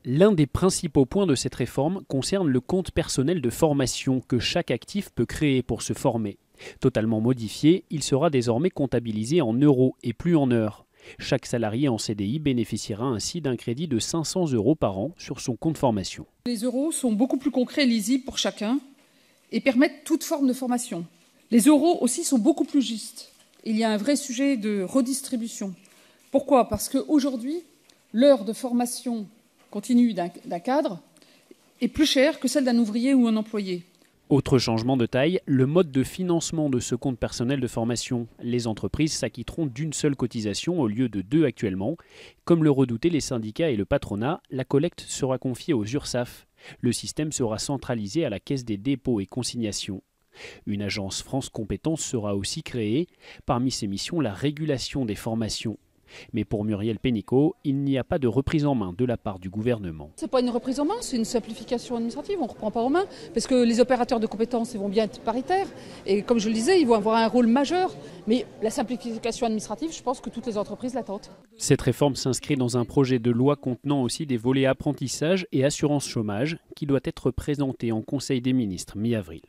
L'un des principaux points de cette réforme concerne le compte personnel de formation que chaque actif peut créer pour se former. Totalement modifié, il sera désormais comptabilisé en euros et plus en heures. Chaque salarié en CDI bénéficiera ainsi d'un crédit de 500 € par an sur son compte formation. Les euros sont beaucoup plus concrets et lisibles pour chacun et permettent toute forme de formation. Les euros aussi sont beaucoup plus justes. Il y a un vrai sujet de redistribution. Pourquoi ? Parce qu'aujourd'hui, l'heure de formation continue d'un cadre est plus chère que celle d'un ouvrier ou un employé. Autre changement de taille, le mode de financement de ce compte personnel de formation. Les entreprises s'acquitteront d'une seule cotisation au lieu de 2 actuellement. Comme le redoutaient les syndicats et le patronat, la collecte sera confiée aux URSSAF. Le système sera centralisé à la Caisse des dépôts et consignations. Une agence France Compétences sera aussi créée. Parmi ses missions, la régulation des formations. Mais pour Muriel Pénicaud, il n'y a pas de reprise en main de la part du gouvernement. Ce n'est pas une reprise en main, c'est une simplification administrative. On ne reprend pas en main parce que les opérateurs de compétences ils vont bien être paritaires. Et comme je le disais, ils vont avoir un rôle majeur. Mais la simplification administrative, je pense que toutes les entreprises l'attendent. Cette réforme s'inscrit dans un projet de loi contenant aussi des volets apprentissage et assurance chômage qui doit être présenté en Conseil des ministres mi-avril.